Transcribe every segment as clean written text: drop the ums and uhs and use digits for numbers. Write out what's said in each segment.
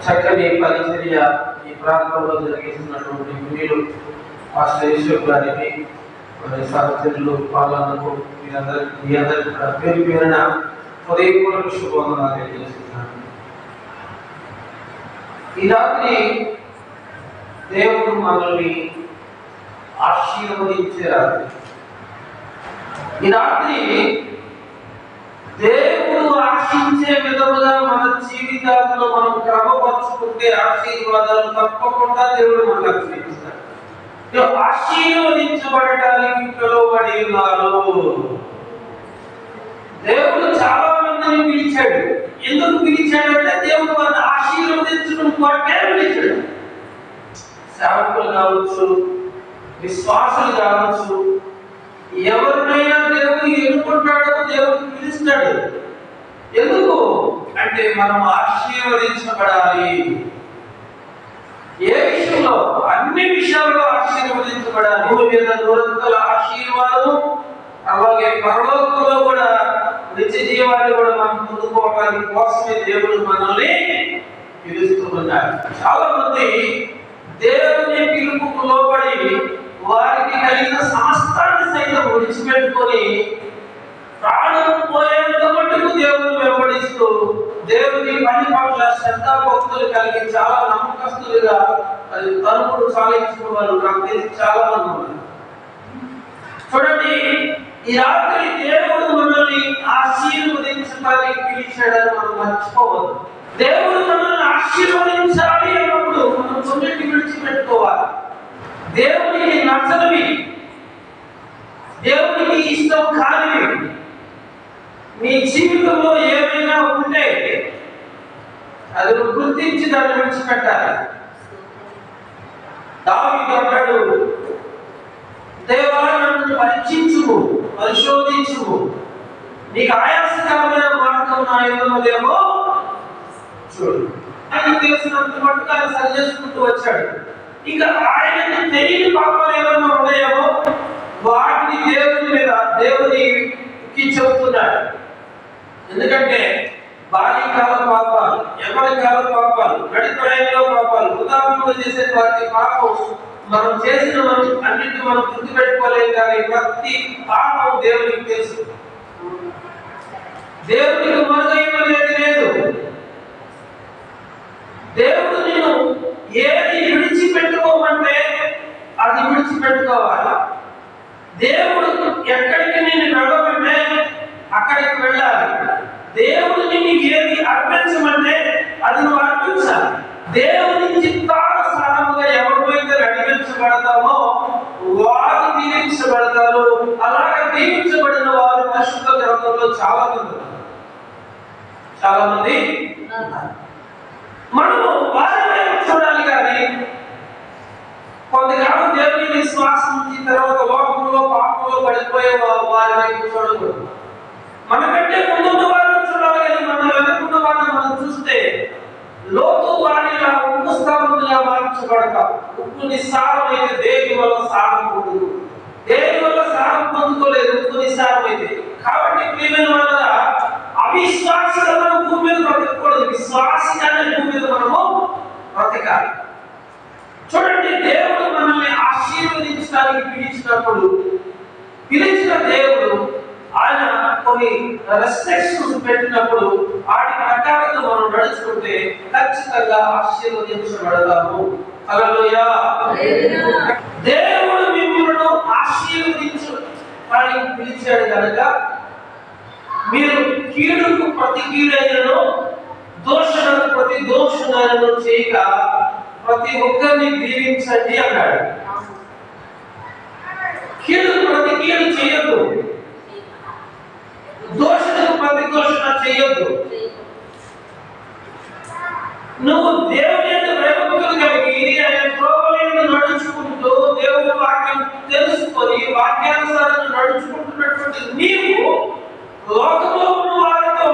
చక్కని పరిచర్య ఈ ప్రాంతంలో జరిగిస్తున్నటువంటి వీళ్ళు ఆశ్రయేశ్వర్ గారికి మరి సహచరులు పాలనకు మీ అందరికీ కూడా పేరు పేరున హృదయపూర్వక శుభవందనాలు తెలియజేస్తున్నాను. ఈ రాత్రి దేవుడు మనల్ని ఆశీర్వదించే రాత్రి. ఈ రాత్రి దేవుడు ఆశించే విధముగా మన జీవితాల్లో మనం క్రమపరుచుకుంటే ఆశీర్వాదాలు తప్పకుండా దేవుడు మనకు అనుగ్రహిస్తాడు. ఆశీర్వదించబడటానికి పిలువబడి ఉన్నారు. దేవుడు చాలా మందిని పిలిచాడు. ఎందుకు పిలిచాడంటే దేవుడు వారిని ఆశీర్వదించడం కొరకే పిలిచాడు. సేవకులు కావచ్చు, విశ్వాసులు కావచ్చు, ఎవరినైనా దేవుడు ఎన్నుకుంటాడో దేవుడు పిలుస్తాడు. ఎందుకు అంటే మనం ఆశీర్వదించబడాలి. ఏ విషయంలో? అన్ని విషయాల్లో ఆశీర్వదించబడాలి. భూమి మీద దూరంతల ఆశీర్వాదం, అలాగే పరలోకంలో కూడా నిత్య జీవాన్ని కూడా మనం పొందుకోవడానికి కోసమే దేవుడు మనల్ని పిలుస్తూ ఉన్నాడు. చాలా మంది దేవుని పిలుపుకు లోబడి వారికి కలిగిన సమస్తాన్ని సైతం విడిచిపెట్టుకొని ప్రాణం పోయేంత మట్టుకు దేవుని వెంబడిస్తూ దేవుని పని పట్ల శ్రద్ధాభక్తులు కలిగి చాలా నమ్మకస్తులుగా అది తలుపుడు సాధించిన వారు నాకు తెలిసి చాలా మంది ఉన్నారు. చూడండి, ఈ రాత్రి దేవుడు మనల్ని ఆశీర్వదించడానికి పిలిచాడని మనం మర్చిపోవద్దు. దేవుడు మనల్ని ఆశీర్వదించాలి అన్నప్పుడు మనం కొన్నింటి విడిచిపెట్టుకోవాలి. దేవునికి నచ్చనివి, దేవునికి ఇష్టం కానివి నీ జీవితంలో ఏమైనా ఉంటే అది గుర్తించి దాన్ని విడిచిపెట్టాలి. దావీదు అంటాడు, దేవా నన్ను పరీక్షించుము, పరిశోధించుము, నీకు ఆయాసకరమైన మార్గం నా యుద్ధములేమో చూడు. ఆయన తెలిసినంత మట్టుకు ఆయన సరి చేసుకుంటూ వచ్చాడు. ఇంకా ఆయనకు తెలియని పాపాలు ఏమైనా ఉన్నాయేమో వాటిని దేవునికి చెబుతున్నాడు. ఎందుకంటే బాల్యకాల పాపాలు, యవ్వనకాల పాపాలు, నడిప్రాయంలో పాపాలు, వృద్ధాప్యంలో చేసే వాటి పాపం మనం చేసిన అన్నింటి మనం గుర్తుపెట్టుకోలేము. కానీ ప్రతి పాపం దేవునికి తెలుసు. దేవునికి మరుగైనది లేదు. దేవుడు నేను ఏది విడిచిపెట్టుకోమంటే అది విడిచిపెట్టుకోవాలి. దేవుడు ఎక్కడికి నేను నడవమంటే అక్కడికి వెళ్ళాలి. దేవుడు నిన్ను ఏది అర్పించమంటే అది నువ్వు అర్పించాలి. దేవుని చిత్తానుసారముగా ఎవరిపైతే నడిపించబడతామో వారు దీవించబడతారు. అలాగే దీవించబడిన వారు పరిశుద్ధ గ్రంథంలో చాలా మంది మనము వారిపై చూడాలి. కానీ కొంతకాలం దేవుని విశ్వాసం నుంచి తర్వాత లోకంలో పాపంలో పడిపోయే వారి వైపు చూడకూడదు. మనకంటే ముందున్న వారిని చూడాలి. కానీ మన వెనుకున్న వారిని మనం చూస్తే లోతు వారిలా ఉప్పు స్థానంగా మార్చబడతాం. ఉప్పు నిస్సారం అయితే దేని వల్ల సారం పొందుదు, దేని వల్ల సారం పొందుకోలేదు, ఉప్పు నిస్సారం అయితే. కాబట్టి ప్రియమైన వాళ్ళ అవిశ్వాసిగా మనం భూమి మీద బ్రతకూడదు, విశ్వాసిగానే భూమి మీద మనము బ్రతకాలి. చూడండి, దేవుడు మనల్ని ఆశీర్వదించడానికి పిలిచిన దేవుడు ఆయన కొన్ని రెస్ట్రిక్షన్స్ పెట్టినప్పుడు వాటి ప్రకారంగా మనం నడుచుకుంటే ఖచ్చితంగా ఆశీర్వదించబడతాము. హల్లెలూయా. దేవుడు మిమ్మల్ని ఆశీర్వదించడానికి పిలిచాడు కనుక మీరు కీడుకు ప్రతి కీడైనను దోషణకు ప్రతి దోషణను చేయక ప్రతి ఒక్కరిని దీవించండి అన్నాడు. కీడు ప్రతి కీడు చేయొద్దు, దోషణకు ప్రతి దోషణ చేయొద్దు. నువ్వు దేవుని యొక్క భయభక్తులు కలిగి ఆయన త్రోవలను నడుచుకుంటూ దేవుని వాక్యం తెలుసుకొని వాక్యానుసారంగా నడుచుకుంటున్నటువంటి నీవు లోకంలో ఉన్న వారితో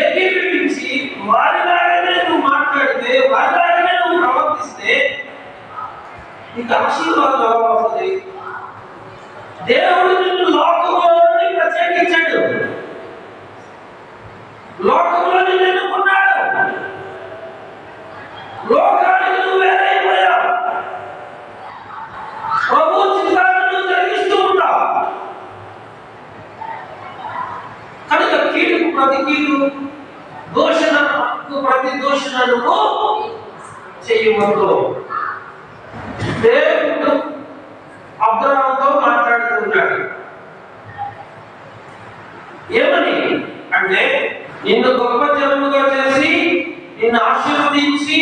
ఏకీభవించి వారిలాగానే నువ్వు మాట్లాడితే, వారిలాగానే నువ్వు ప్రవర్తిస్తే నీకు ఆశీర్వాదం ఎలా వస్తుంది? దేవుడు నిన్ను లోకంలో ప్రత్యేకించాడు, లోకంలో నిన్ను ఎన్నుకున్నాడు. ఆలోచనలకు చేయవద్దు. దేవుడు అబ్రహాముతో మాట్లాడుతున్నాడు. ఏమని అంటే, నిన్ను గొప్ప జనముగా చేసి నిన్ను ఆశీర్వదించి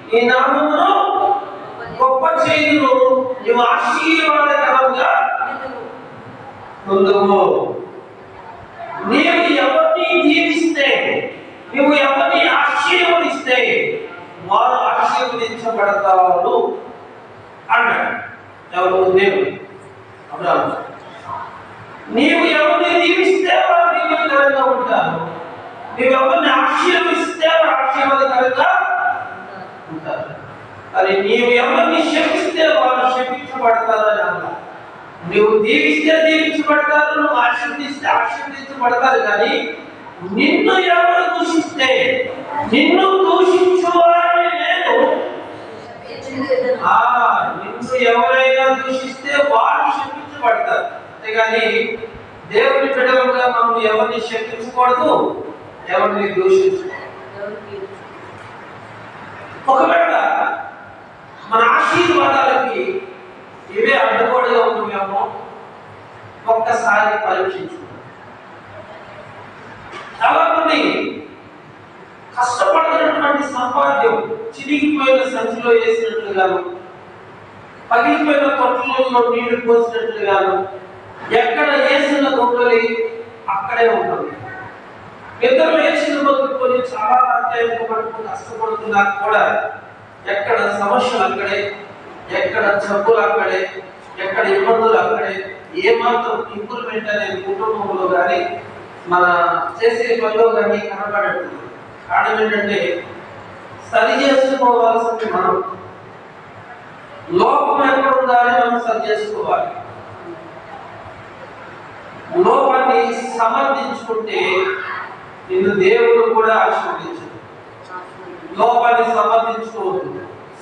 నీ నామమును గొప్ప చేయుదును, నువ్వు ఆశీర్వాదకరంగా ఉందువు. నీవు ఎవరిని దీవిస్తే, నువ్వు ఎవరిని ఆశీర్వదిస్తే వారు ఆశీర్వదించబడతారు అన్నాడు. ఎవరు? దేవుడు అబ్రహాము. నీవు ఎవరిని దీవిస్తే వారు దీవెనకరంగా ఉంటారు, నీవు ఎవరిని ఆశీర్వదిస్తే వారు ఆశీర్వాదకరంగా ఉంటారు. అది నీవు ఎవరిని శపిస్తే వారు శపించబడతారని అన్నారు. నువ్వు దీవిస్తే దీవించబడతారు, నువ్వు ఆశీర్వదిస్తే ఆశీర్వదించబడతారు. కానీ నిన్ను ఎవరు దూషిస్తే, నిన్ను దూషించువారని నేను, నిన్ను ఎవరైనా దూషిస్తే వారు శపించబడతారు. అంతేగాని దేవుని బిడ్డలుగా మనం ఎవరిని శపించకూడదు, ఎవరిని దూషించకూడదు. ఒకవేళ మన ఆశీర్వాదాలకి ఇవే అడ్డుకోడుగా ఉన్నామేమో ఒక్కసారి పరీక్షించుకుంటాం. చాలా మంది కష్టపడుతున్నటువంటి సంపాద్యం చిరిగిపోయిన సంచిలో వేసినట్లుగాను, పగిలిపోయిన తొట్టులలో నీళ్లు పోసినట్లుగాను, ఎక్కడ వేసిన దొంగలి అక్కడే ఉంటుంది. నిద్ర లేచిన మొదలుకొని చాలా అధ్యాయంతో పడుకుని కష్టపడుతున్నా కూడా ఎక్కడ సమస్యలు అక్కడే, ఎక్కడ జబ్బులు అక్కడే, ఎక్కడ ఇబ్బందులు అక్కడే. ఏమాత్రం ఇంప్రూవ్మెంట్ అనేది కుటుంబంలో కానీ మన చేసే పనిలో కానీ కనబడట్లేదు. కారణం ఏంటంటే, సరి చేసుకోవాల్సింది మనం. లోపం ఎక్కడ ఉండాలని మనం సరి చేసుకోవాలి. లోపాన్ని సమర్థించుకుంటే నిన్ను దేవుడు కూడా ఆశీర్వదించడు. లోపాన్ని సమర్థించుకోవద్దు,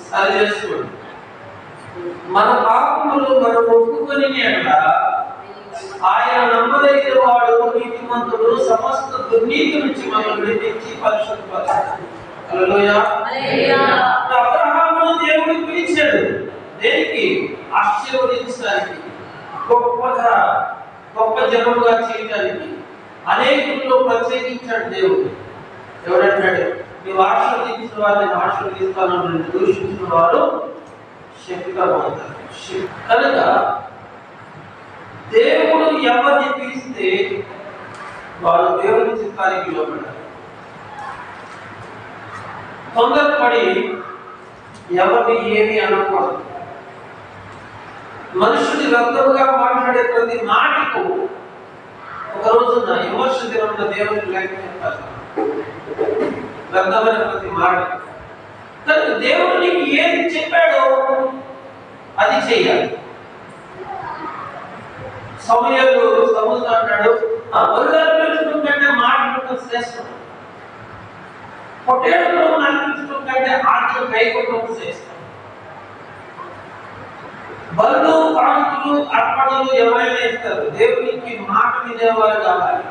సరి చేసుకోండి. మన పాపములు మనం ఒప్పుకొని ఆయన నమ్మదగిన వాడు, నీతిమంతుడు, సమస్త దుర్నీతి నుంచి మనం విడిపించి పరిశుద్ధపరచాడు. హల్లెలూయా. అబ్రహామును దేవుడు పిలిచాడు. దేనికి? ఆశీర్వదించడానికి, గొప్పగా గొప్ప జనముగా చేయడానికి, అనేకుల్లో ప్రత్యేకించాడు దేవుడు. ఎవరంటాడు? నీవు ఆశీర్వదించిన వారిని ఆశీర్వదిస్తాను, దూషించిన వారు శక్తిగా పొందుతారు. కనుక దేవుడు ఎవరిని పిలిస్తే వారు దేవుని చిత్తానికి లోబడ్డారు. తొందరపడి ఎవరిని ఏమి అనకూడదు. మనుషుని వ్యర్థముగా మాట్లాడే ప్రతి మాటకు ఒక రోజున విమర్శ దినంలో దేవునికి లేఖ చెప్పాలి. వ్యర్థమైన ప్రతి మాట. కానీ దేవుడు నీకు ఏది చెప్పాడో అది చేయాలి. సమయాలు సముద్రం అంటాడు, వరుగాలు పెంచడం కంటే మాట్లాడటం శ్రేష్టం, పొట్టేళ్ళు అనిపించడం కంటే ఆటలు కైకొట్టడం శ్రేష్టం. బలు కానుకలు అర్పణలు ఎవరైనా ఇస్తారు, దేవునికి మాట వినేవారు కావాలి,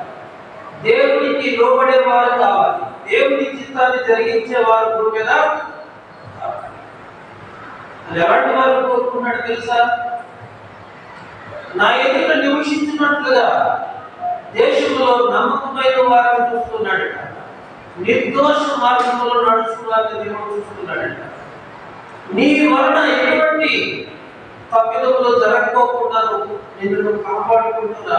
దేవునికి లోబడేవారు కావాలి, దేవుని చిత్తాన్ని జరిగించేవారు భూమి మీద. ఎలాంటి వారు కోరుకున్నాడు తెలుసా? నా ఎదుట నివసించినట్లుగా దేశంలో నమ్మకమైన వారిని చూస్తున్నాడట, నిర్దోష మార్గంలో నడుచుకున్నారని దేవుడు చూస్తున్నాడట. నీ వలన ఎటువంటి తప్పిదములు జరగకోకుండా నిన్ను కాపాడుకుంటున్నా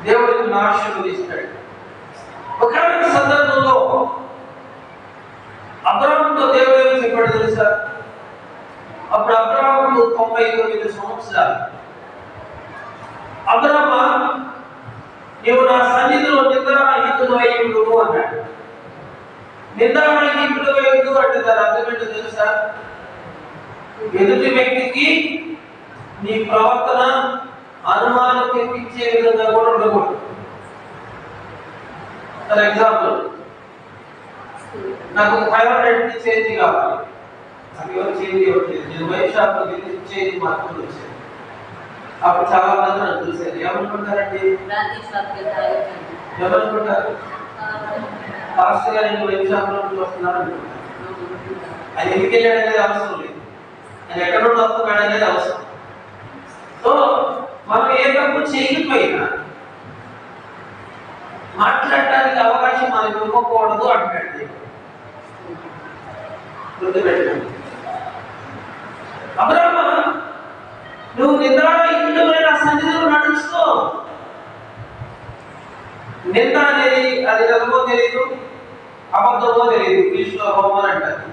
దేవుడిని ఆశీర్వదిస్తాడు. ఒకనొక సందర్భంలో అబ్రహాముతో దేవుడు ఏమి చెప్పాడు తెలుసా? అప్పుడు అబ్రహాము 99 సంవత్సరాలు. అబ్రహామా, నీవు నా సన్నిధిలో నిందారహితుడు అయ్యుడు అన్నాడు. నిందారహితుడు అయ్యుడు అంటే దాని అర్థం ఏంటో తెలుసా? ఎదుటి వ్యక్తికి నీ ప్రవర్తన అనుమానం తెప్పించే విధంగా కూడా ఉండకూడదు. ఫర్ ఎగ్జాంపుల్, నాకు 500 చేంజ్ కావాలి, నాకు ఎవరు చేంజ్ ఇవ్వట్లేదు, నేను వైట్ షాప్లో వెళ్ళి చేంజ్ మాత్రం వచ్చాను. అప్పుడు చాలా మంది నన్ను చూశారు. ఏమనుకుంటారండి? ఏమనుకుంటారు? పాస్టర్ గారు ఇంకో వైద్యశాఖలో నుంచి వస్తున్నారు. ఆయన ఎందుకు వెళ్ళాడు అనేది అవసరం లేదు, ఆయన ఎక్కడ నుండి వస్తున్నాడు అనేది అవసరం. సో మనం ఏ తప్పు చేయకపోయినా మాట్లాడటానికి అవకాశం మనకు ఇవ్వకూడదు అంటాడు. గుర్తుపెట్టుకోండి. అబ్రాహ్మ, నువ్వు నిద్రాహీనుడైన సన్నిధిలో నడుస్తూ, నింద అనేది అది చదువో తెలియదు, అబద్ధమో తెలియదు. ఇంగ్లీష్లో రోమన్ అంటారు.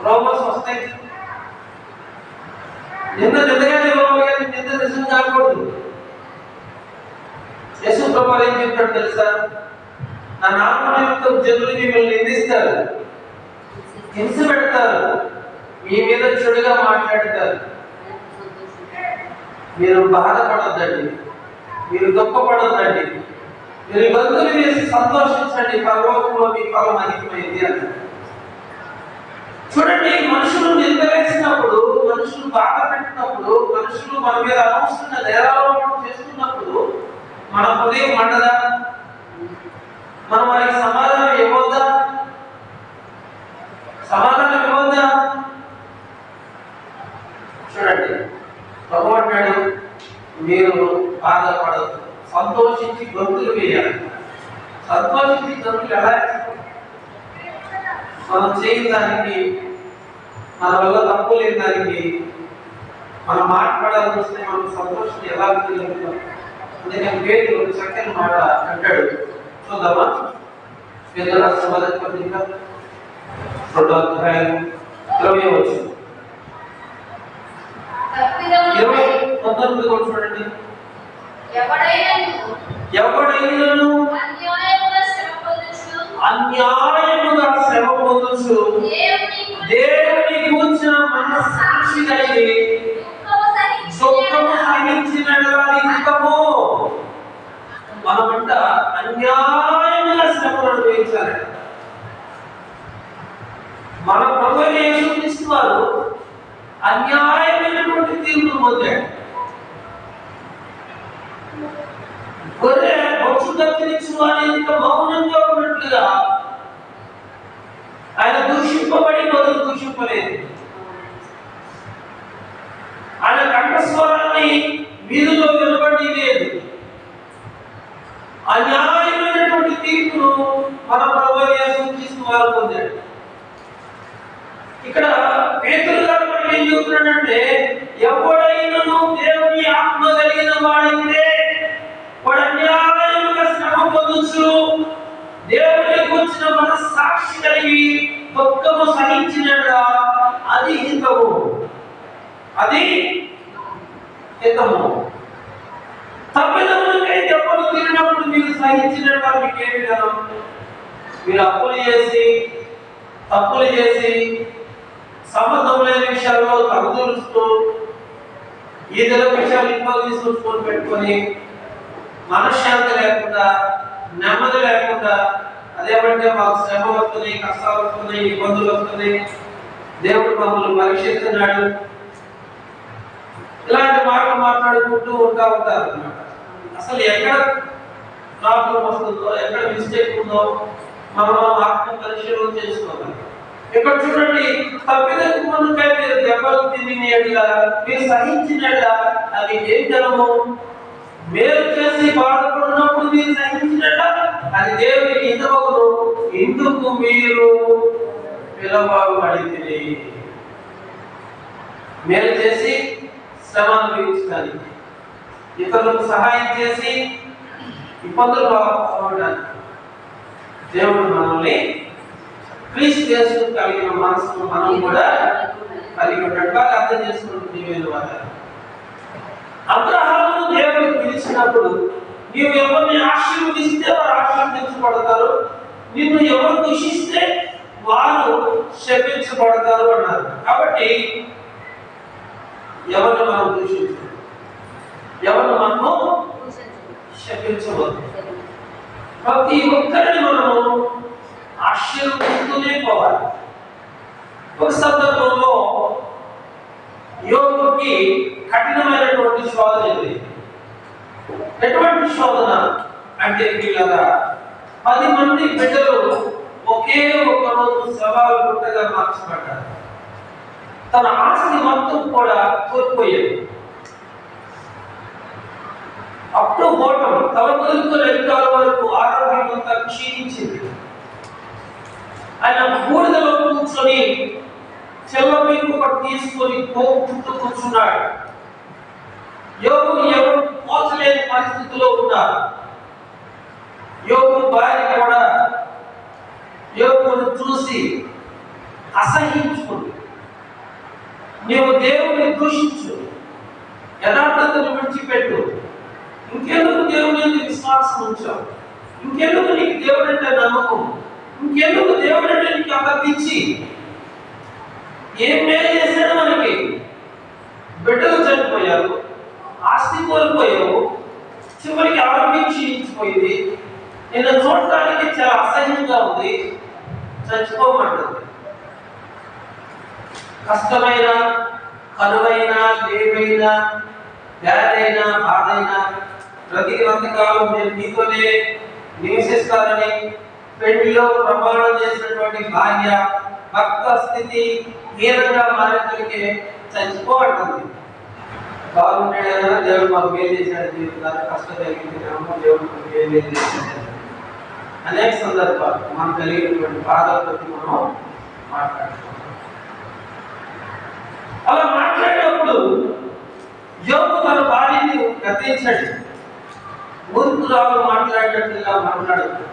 రోమన్స్ వస్తాయి. నింద నిందగానే ఇవ్వాలి, నింద నిజం కాకూడదు. యేసు ప్రభువు ఏం చెప్తాడు తెలుసా? నా నామం నిమిత్తం జనులు మిమ్మల్ని నిందిస్తారు, హింస పెడతారు, మీ మీద చెడుగా మాట్లాడతారు. మీరు బాధపడొద్దండి, మీరు దుఃఖపడొద్దండి, మీరు బంధువులు వేసి సంతోషించండి, పరలోకంలో మీ ఫలం అధికమైంది అని. చూడండి, మనుషులు నిందవేసినప్పుడు, మనుషులు బాధ పెట్టినప్పుడు, మనుషులు మన మీద అనవసరంగా నేరారోపణ చేస్తున్నప్పుడు మన హృదయం మండదా? మనం వారికి సమాధానం ఇవ్వద్దా? సమాధానం ఇవ్వద్దా? చూడండి, ప్రభు అంటాడు, మీరు బాధపడదు, సంతోషించి గొంతులు వేయాలి. సంతోషించి గొంతులు ఎలా వేస్తాం? మనం చేయని దానికి, మన వల్ల తప్పు లేని దానికి మనం మాట్లాడాల్సి వస్తే మనం సంతోషం ఎలా తెలియదు. అందుకని పేరు ఒక చక్కని మాట అంటాడు. చూద్దామా? పేదల మొదటి పత్రిక 2వ అధ్యాయం 20వ వచనం. 20:19 కూడా చూడండి. ఎవడైనను అన్యాయముగా శ్రమ పొందుచు దేవుని గూర్చిన మనస్సాక్షి కలిగి దుఃఖము సహించినట్టు మనమంట అన్యాయముగా శ్రమను అనుభవించాలి. మన ప్రభువైన యేసుక్రీస్తు వారు అన్యాయమైనటువంటి తీర్పును పొందాడు. గొర్రె బొచ్చు కత్తిరించు అని మౌనంగా ఉన్నట్లుగా ఆయన దూషింపబడి బదులు దూషింపలేదు. ఆయన కంఠస్వరాన్ని వీధిలో వినబడి లేదు. అన్యాయమైనటువంటి తీర్పును మన ప్రభువైన యేసుక్రీస్తు వారు పొందాడు. ఇక్కడ పేతురు గారు మనకి ఏం చెబుతున్నాడంటే, ఎవడైనను దేవుని ఆత్మ కలిగిన వాడైతే వాడు అన్యాయముగా శ్రమ పొందుచు దేవుని గురించిన మనస్సాక్షి కలిగి దుఃఖము సహించినట్టు అది హితము, అది హితము. తప్పిదములకై దెబ్బలు తిరిగినప్పుడు మీరు సహించినట్టు మీకేమి విధానం? మీరు తప్పులు చేసి సంబంధం లేని విషయాల్లో తగుదలుస్తూ ఈదల విషయాలు ఇంట్లో తీసుకొని పెట్టుకొని మనశ్శాంతి లేకుండా, నెమ్మది లేకుండా, అదేమంటే మాకు శ్రమ వస్తున్నాయి, కష్టాలు వస్తున్నాయి, ఇబ్బందులు వస్తున్నాయి, దేవుడు మమ్మల్ని పరీక్షిస్తున్నాడు, ఇలాంటి మాటలు మాట్లాడుకుంటూ ఉంటారు అన్నమాట. అసలు ఎక్కడ ప్రాబ్లం వస్తుందో, ఎక్కడ మిస్టేక్ ఉందో మనం ఆత్మ పరిశీలన చేసుకోవాలి. ఇక్కడ చూడండి, తప్పిదకు మనకై మీరు దెబ్బలు తినినట్లా, మీరు సహించినట్లా అది ఏం జనము? మేలు చేసి బాధపడినప్పుడు మీరు సహించినట్ల అది దేవునికి హితమగును. ఇందుకు మీరు పిలవబడితిరి. మేలు చేసి శ్రమ అనుభవించడానికి, ఇతరులకు సహాయం చేసి ఇబ్బందులు పోవడానికి దేవుడు మనల్ని క్రీస్తు యేసు కలిగిన మనసును మనం కూడా కలిగి ఉన్నట్టుగా అర్థం చేసుకుంటుంది. అబ్రహామును దేవుడు పిలిచినప్పుడు, నీవు ఎవరిని ఆశీర్వదిస్తే వారు ఆశీర్వదించబడతారు, నిన్ను ఎవరు దూషిస్తే వారు శపించబడతారు అన్నారు. కాబట్టి ఎవరిని మనం దూషించాలి, ఎవరిని మనము శపించవద్దు. ప్రతి ఒక్కరిని మనము ఆశీర్వదిస్తూనే పోవాలి. ఒక సందర్భంలో యోగుకి కఠినమైనటువంటి శోధన ఎదురైంది. ఎటువంటి శోధన అంటే, వీళ్ళగా 10 మంది బిడ్డలు ఒకే ఒక రోజు సవాలు గుట్టగా మార్చబడ్డారు. తన ఆస్తి మొత్తం కూడా కోల్పోయాడు. అప్పుడు బోటం తల మొదలుకొని ఎదుటాల వరకు ఆరోగ్యం అంతా క్షీణించింది. ఆయన బూడిదలో కూర్చొని చెల్లపీకు పట్టు తీసుకొని చుట్టూ కూర్చున్నాడు. యోగుని ఎవరు పోల్చలేని పరిస్థితిలో ఉన్నారు. యోగు భార్య కూడా యోగును చూసి అసహించుకుంది. నీవు దేవుని దూషించు, యథార్థతను విడిచిపెట్టు, ఇంకెందుకు దేవుని విశ్వాసం ఉంచావు, ఇంకెందుకు నీకు దేవుడంటే నమ్మకం, ఇంకెందుకు దేవుడంటే నీకు అంత పిచ్చి, ఏం మేలు చేశాడు మనకి? బిడ్డలు చనిపోయారు, ఆస్తి కోల్పోయావు, చివరికి ఆరోగ్యం క్షీణించిపోయింది, నిన్ను చూడటానికి చాలా అసహ్యంగా ఉంది, చచ్చిపోమంటుంది. కష్టమైన, కనువైన, లేవైన, వ్యాధైనా, బాధైనా బ్రతికినంతకాలం నేను నీతోనే నివసిస్తానని పెళ్లిలో ప్రమాణం చేసినటువంటి భార్య భక్త స్థితి హీనంగా మారేసరికి చచ్చిపోవట్టుంది. బాగుంటాడైనా దేవుడు మాకు మేలు చేశాడు, జీవితాన్ని కష్టం కలిగింది, దేవుడు మేలు చేశాడు. అనేక సందర్భాలు మనం కలిగినటువంటి బాధల ప్రతి మనం మాట్లాడుతున్నాం. అలా మాట్లాడినప్పుడు యోగు తన భార్యని గద్దించాడు. మూర్ఖురాలు మాట్లాడినట్లుగా మాట్లాడుతున్నాడు.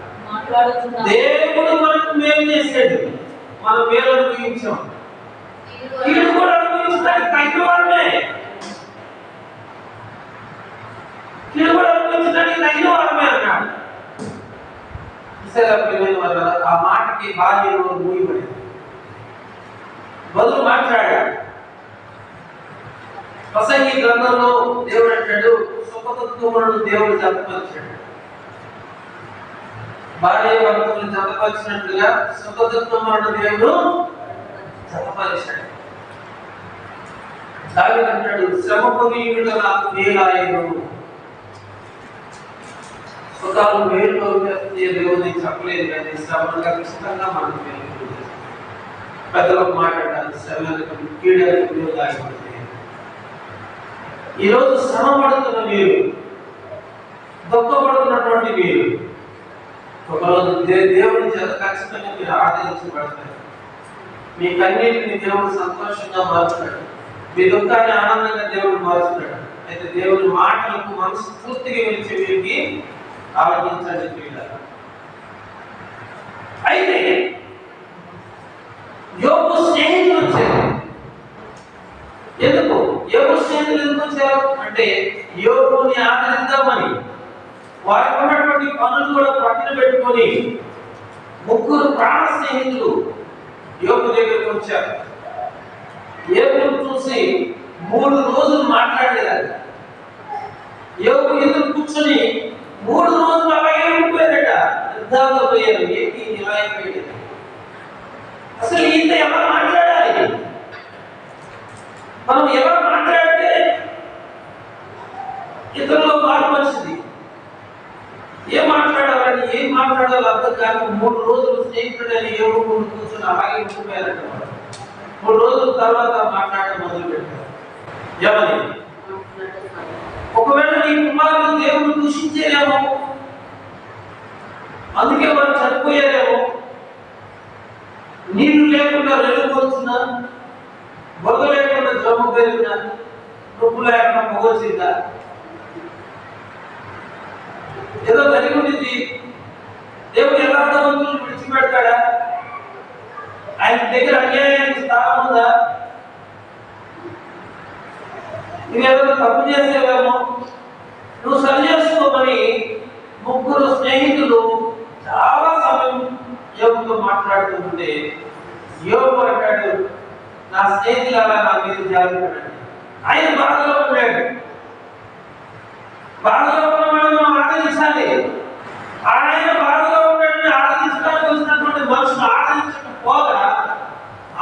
దేవుడు మనకు మేలు చేశాడు, మనం మేలు అనుభవించాం, కీడు కూడా అనుభవించడానికి తగిన వారమే, కీడు కూడా అనుభవించడానికి తగిన వారమే అన్నాడు. ఆ మాటకి భార్య మూయబడింది. బదులు మాట్లాడాడు. ప్రసంగి గ్రంథంలో దేవుడు అంటాడు, సుఖదుఃఖములను దేవుడు జతపరిచాడు. భార్య భర్తలను జతపరిచినట్లుగా సుఖదుఃఖములను దేవుడు జతపరిచాడు. దావీదు అంటాడు, శ్రమ పొందియుట నాకు మేలాయను. సుఖాలు మేలు దేవుని చెప్పలేదు, కానీ శ్రమను ఖచ్చితంగా మనకు మేలు. పెద్దలకు మాట్లాడాలి, శ్రమలకు కీడలకు మేలు. ఈరోజు శ్రమ పడుతున్న మీరు, దుఃఖపడుతున్నటువంటి మీరు, ఒకరోజు దేవుని చేత ఖచ్చితంగా మీరు ఆదరించబడతారు. మీ కన్నీటిని దేవుడు సంతోషంగా మార్చుతాడు, మీ దుఃఖాన్ని ఆనందంగా దేవుడు మార్చుతాడు. అయితే దేవుని మాటలకు మనసు పూర్తిగా విలిచి వీరికి ఆలోచించండి పిల్లలు. అయితే యోగు స్నేహితులు వచ్చారు. ఎందుకు యోగు స్నేహితులు ఎందుకు వచ్చారు అంటే, యోగుని ఆదరిద్దామని వారికి ఉన్నటువంటి పనులు కూడా పక్కన పెట్టుకొని 3 ప్రాణ స్నేహితులు యోగు దగ్గరకు వచ్చారు. యోగును చూసి 3 రోజులు మాట్లాడేదాన్ని. యోగు ఎదురు కూర్చొని 3 రోజులు అలాగే ఉండిపోయారట. యుద్ధాల్లో పోయారు, ఏంటి ఇలా అయిపోయారు. అసలు ఈయన ఎలా మాట్లాడాలి, మనం ఎలా మాట్లాడితే ఇతరులో మార్పు వచ్చింది, ఏం మాట్లాడాలని ఏం మాట్లాడాలో అర్థం కాక 3 రోజులు స్నేహితుడని యోగు ముందు కూర్చొని అలాగే ఉండిపోయారట. 3 రోజుల తర్వాత మాట్లాడడం మొదలు పెట్టారు. ఏమని? ఒకవేళ నీ కుమారుడు దేవుడు దూషించేరేమో, అందుకే వారు చనిపోయారేమో, నీళ్లు లేకుండా వెలుగుతున్నా, బొగ లేకుండా జమ్ము పెరిగినా, నొప్పు లేకుండా పొగొచ్చిందా, ఏదో జరిగి ఉండింది. దేవుడు యథార్థవంతులను విడిచిపెడతాడా? ఆయన దగ్గర అన్యాయానికి స్థానం ఉందా? నువ్వేదో తప్పు చేసేవేమో, నువ్వు సరి చేసుకోమని 3 స్నేహితులు చాలా సమయం యోగుతో మాట్లాడుతుంటే యోగు అంటాడు, నా స్నేహితులు అలా నా మీద జాగ్రత్త. ఆయన బాధలో ఉన్నాడు, బాధలో ఉన్నవాడు ఆదరించాలి. ఆయన బాధలో ఉన్నటువంటి ఆదరించడానికి వచ్చినటువంటి మనుషులు ఆదరించకపోగా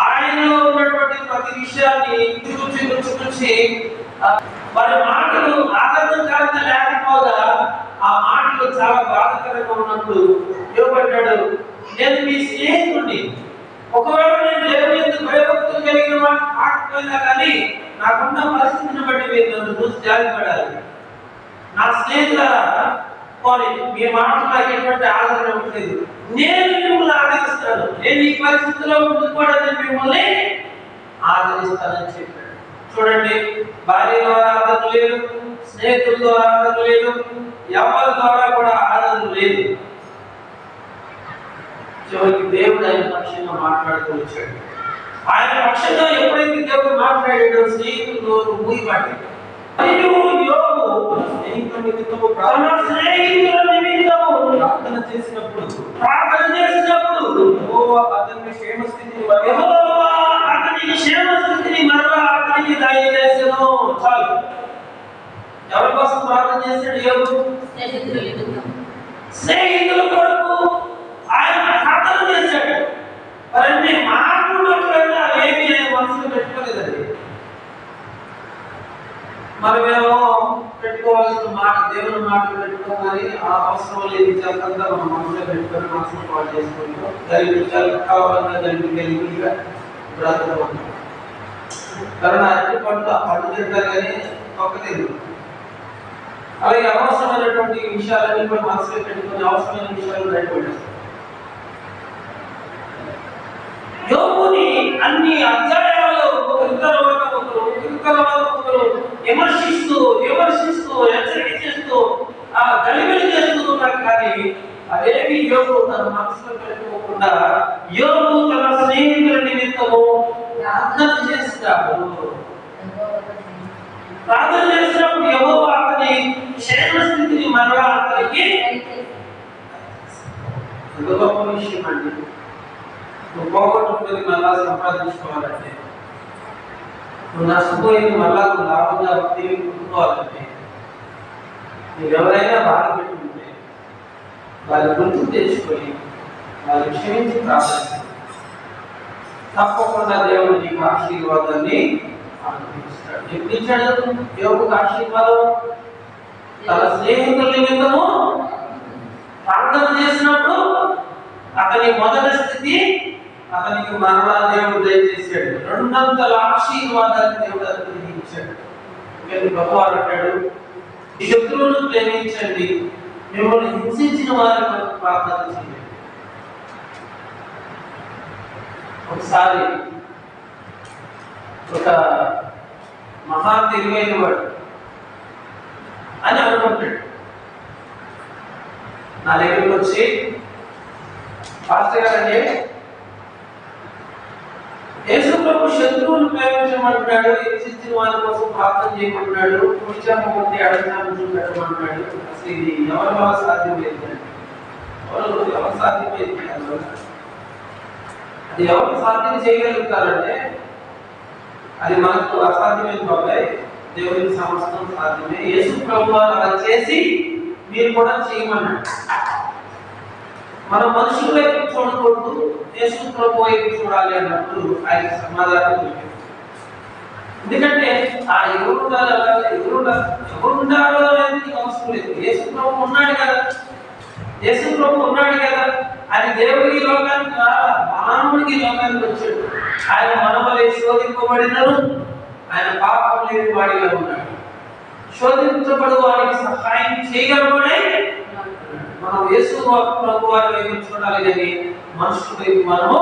ఆయనలో ఉన్నటువంటి ప్రతి విషయాన్ని చూచి వారి మాటలు ఆదరణకరంగా లేకపోగా ఆ మాటలు చాలా బాధకరంగా ఉన్నప్పుడు అంటాడు, నేను మీ స్నేహితుడిని. ఒకవేళ నేను దేవుని ఎందుకు భయభక్తులు కలిగిన వాడిని కాకపోయినా కానీ నాకున్న పరిస్థితిని బట్టి మీరు నన్ను చూసి జారిపడాలి. నా స్నేహితులారా, పోనీ మీ మాటలు నాకు ఎటువంటి ఆదరణ ఉండలేదు, నేను మిమ్మల్ని ఆదరిస్తాను. నేను ఈ పరిస్థితిలో ఉండి కూడా నేను మిమ్మల్ని ఆదరిస్తానని చెప్పాడు. చూడండి, భార్య ద్వారా ఆదరణ లేదు, స్నేహితుల ద్వారా ఆదరణ లేదు, ఎవరి ద్వారా కూడా ఆదరణ లేదు. చివరికి దేవుడు ఆయన పక్షంగా మాట్లాడుతూ వచ్చాడు. ఆయన పక్షంగా ఎప్పుడైతే దేవుడు మాట్లాడాడో స్నేహితులు మూయబడి ప్రార్థన చేసినప్పుడు అతని క్షేమ స్థితిని మరలా అతనికి దయచేసెను. చాలు. ఎవరి కోసం ప్రార్థన చేశాడు? యోబు స్నేహితుల కొరకు ఆయన ప్రార్థన చేశాడు. మరి మాట్లాడట్లయినా ఏమి మనసులో పెట్టుకోలేదండి. మనమేమో పెట్టుకోవాల్సిన మాట, దేవుని మాటలు పెట్టుకోవాలి, ఆ అవసరం లేదు విచారంగా మనం మనసులో పెట్టుకొని మనసులో పాటు చేసుకుంటాం. దాని విషయాలు కావాలన్నా దానికి బ్రతకం. कारण అరటి పండు ఆ పండు తింటారు కానీ ఒక్క తింటారు. అలాగే అనవసరమైనటువంటి విషయాలన్నీ కూడా మనసులో పెట్టుకొని అవసరమైన విషయాలు బయటపడేస్తారు. యోబుని అన్ని అధ్యాయాల్లో ఒకరు విమర్శిస్తూ హెచ్చరిక చేస్తూ గలిబిలి చేస్తూ ఉన్నారు. కానీ అదేమి యోబు తన మనసులో పెట్టుకోకుండా యోబు తన స్నేహితుల నిమిత్తము ప్రార్థన చేస్తాడు. ప్రార్థన చేసినప్పుడు యెహోవా అతని క్షేమ స్థితిని మరలా అతనికి గొప్ప విషయం అండి. నువ్వు పోగొట్టుకుని మళ్ళా సంపాదించుకోవాలంటే, నువ్వు నష్టపోయింది మళ్ళా నువ్వు లాభంగా తిరిగి పుట్టుకోవాలంటే, నువ్వు ఎవరైనా బాధ పెట్టుకుంటే వారి గుర్తు తెచ్చుకొని వారి క్షమించి ప్రార్థన తప్పకుండా దేవుడు నీకు ఆశీర్వాదాన్ని అనుగ్రహిస్తాడు. ఎప్పుడు ఇచ్చాడు దేవుడికి ఆశీర్వాదం? తన స్నేహితుల నిమిత్తము ప్రార్థన చేసినప్పుడు అతని మొదటి స్థితి అతనికి మరలా దేవుడు దయచేశాడు. రెండంతల ఆశీర్వాదాన్ని దేవుడు అనుగ్రహించాడు. భగవాన్ అంటాడు, శత్రువులను ప్రేమించండి, మిమ్మల్ని హింసించిన వారి కొరకు ప్రార్థన చేయండి. ఒకసారి ఒక మహా తెలివైన వాడు అని అనుకుంటాడు. నా దగ్గరికి వచ్చి, పాస్టర్ గారండి, యేసు ప్రభు శత్రువులు ప్రేమించమంటున్నాడు, హింసించిన వారి కోసం ప్రార్థన చేయమంటున్నాడు, కుడిచాము కొద్ది ఎడచాము పెట్టమంటున్నాడు. అసలు ఇది ఎవరి వల్ల సాధ్యమైందండి? ఎవరు సాధ్యమైంది? అది ఎవరు సాధ్యం చేయగలుగుతారంటే అది మనకు అసాధ్యమైన బాబాయ్, దేవునికి సమస్తం సాధ్యమే. యేసు ప్రభు అలా చేసి మీరు కూడా చేయమన్నాడు. మనం మనుషుల వైపు చూడకూడదు, యేసు ప్రభు వైపు చూడాలి అన్నప్పుడు ఆయన సమాధానం దొరికింది. ఎందుకంటే ఆ ఎవరుండాలో అనేది అవసరం లేదు. యేసు ప్రభు ఉన్నాడు కదా, యేసు ప్రభు ఉన్నాడు కదా. ఆయన దేవుడికి లోకానికి రాలా, మానవుడికి లోకానికి వచ్చాడు. ఆయన మనవలే శోధింపబడినను ఆయన పాపం లేని వాడిగా ఉన్నాడు. శోధించబడు వాడికి సహాయం చేయగలవాడే. మనం యేసు ప్రభు వారి వైపు చూడాలి కానీ మనుషుల వైపు మనము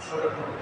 చూడకూడదు.